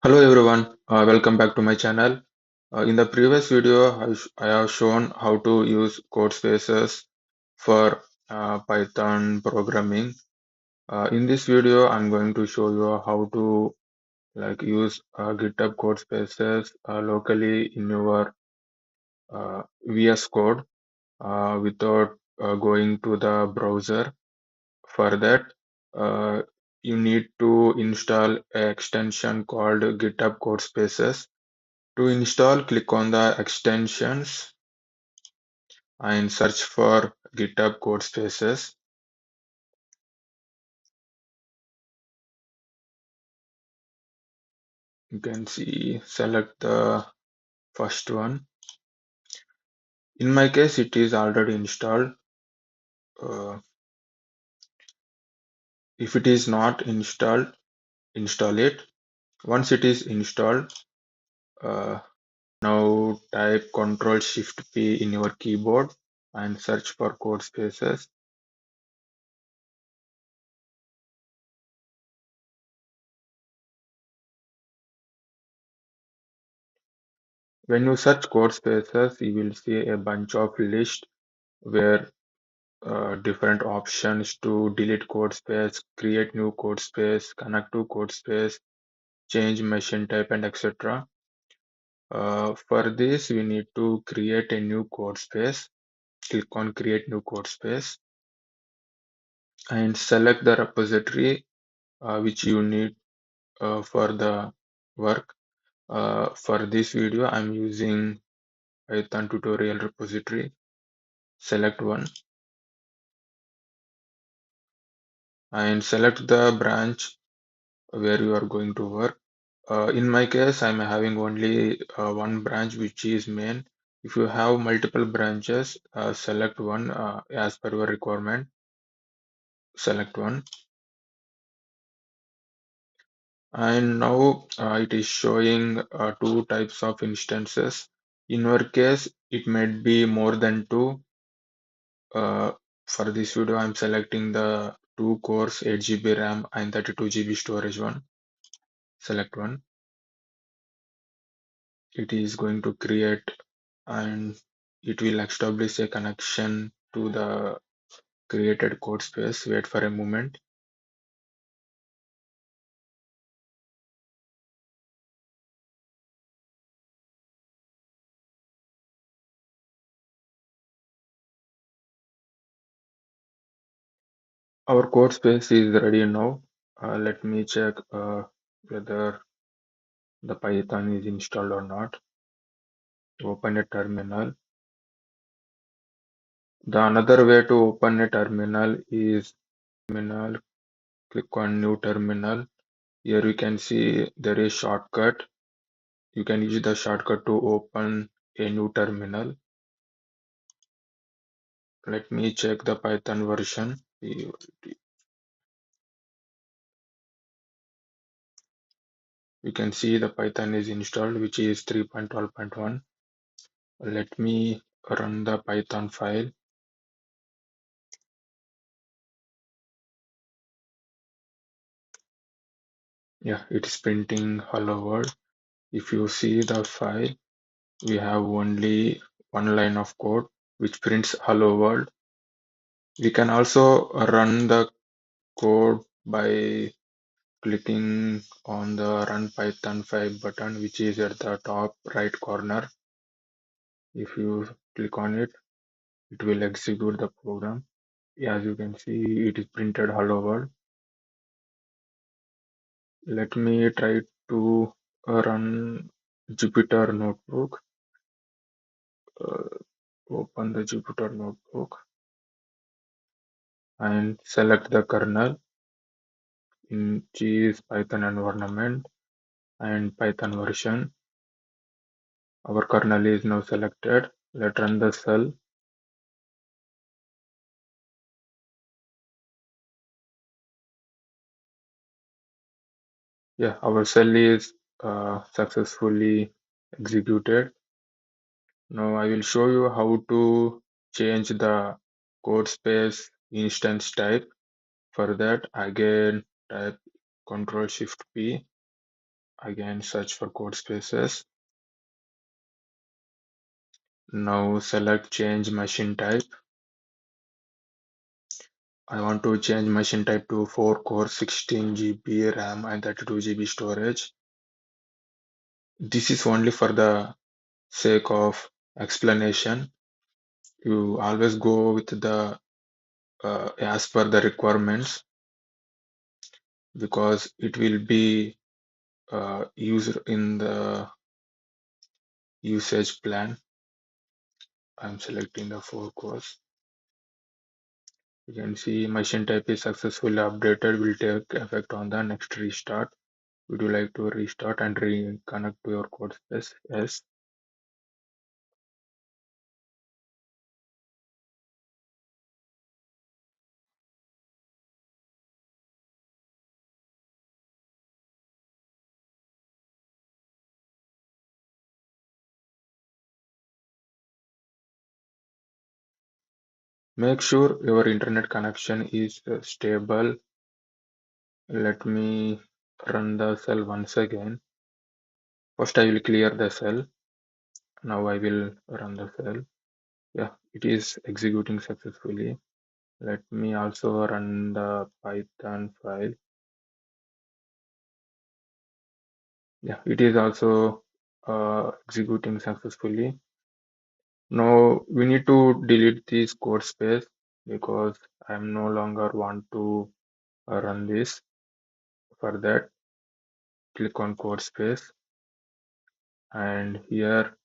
Hello everyone, welcome back to my channel. In the previous video, I have shown how to use code spaces for Python programming. In this video, I'm going to show you how to use GitHub Codespaces locally in your VS Code without going to the browser. For that, uh, you need to install an extension called GitHub Codespaces. To install, click on the extensions and search for GitHub Codespaces. You can see, select the first one. In my case, it is already installed. Uh, if it is not installed, install it. Once it is installed, uh, now type Ctrl Shift P in your keyboard and search for Codespaces. When you search Codespaces, you will see a bunch of lists where different options to delete code space, create new code space, connect to code space, change machine type, and etc. For this, we need to create a new code space. Click on create new code space and select the repository which you need for the work. For this video, I'm using Python tutorial repository. Select one and select the branch where you are going to work. In my case, I'm having only one branch, which is main. If you have multiple branches, select one as per your requirement. Select one. And now it is showing two types of instances. In your case, it might be more than two. For this video, I'm selecting the two cores, 8 GB RAM and 32 GB storage one. Select one. It is going to create and it will establish a connection to the created code space. Wait for a moment. Our code space is ready now. Let me check whether the Python is installed or not. Open a terminal. The another way to open a terminal is terminal. Click on new terminal. Here you can see there is shortcut. You can use the shortcut to open a new terminal. Let me check the Python version. You can see the Python is installed, which is 3.12.1. Let me run the Python file. Yeah, it is printing hello world. If you see the file, we have only one line of code which prints hello world. We can also run the code by clicking on the run Python 5 button, which is at the top right corner. If you click on it, it will execute the program. As you can see, it is printed hello world. Let me try to run Jupyter Notebook. Uh, Open the Jupyter Notebook and select the kernel in which is Python environment and Python version. Our kernel is now selected. Let's run the cell. Yeah, our cell is successfully executed. Now I will show you how to change the code space instance type. For that, again type Ctrl Shift P Again, search for Codespaces. Now select change machine type. I want to change machine type to 4 core, 16 GB RAM and 32 GB storage. This is only for the sake of explanation. You always go with the as per the requirements, because it will be used in the usage plan. I'm selecting the 4 cores. You can see machine type is successfully updated, will take effect on the next restart. Would you like to restart and reconnect to your code space? Yes. Make sure your internet connection is stable. Let me run the cell once again. First, I will clear the cell. Now I will run the cell. Yeah, it is executing successfully. Let me also run the Python file. Yeah, it is also executing successfully. Now we need to delete this code space because I'm no longer want to run this. For that, click on code space, and here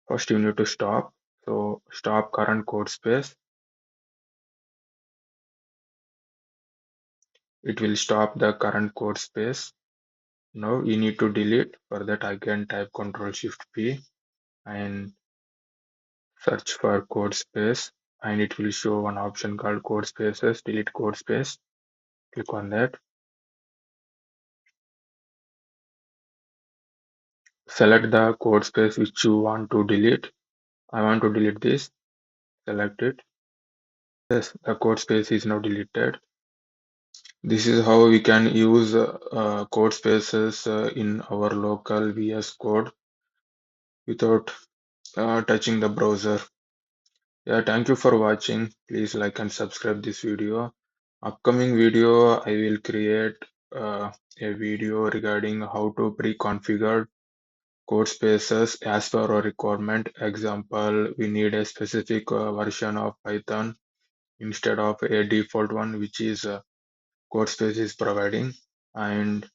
first you need to stop. So stop current code space. It will stop the current code space. Now you need to delete. For that, again type Ctrl Shift P and search for code space, and it will show one option called code spaces. Delete code space. Click on that. Select the code space which you want to delete. I want to delete this. Select it. Yes, the code space is now deleted. This is how we can use code spaces in our local VS Code without touching the browser. Yeah, thank you for watching. Please like and subscribe this video. Upcoming video, I will create a video regarding how to pre-configure code spaces as per our requirement. Example, we need a specific version of Python instead of a default one, which is Codespace is providing, and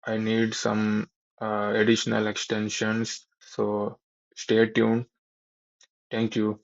I need some additional extensions. So stay tuned. Thank you.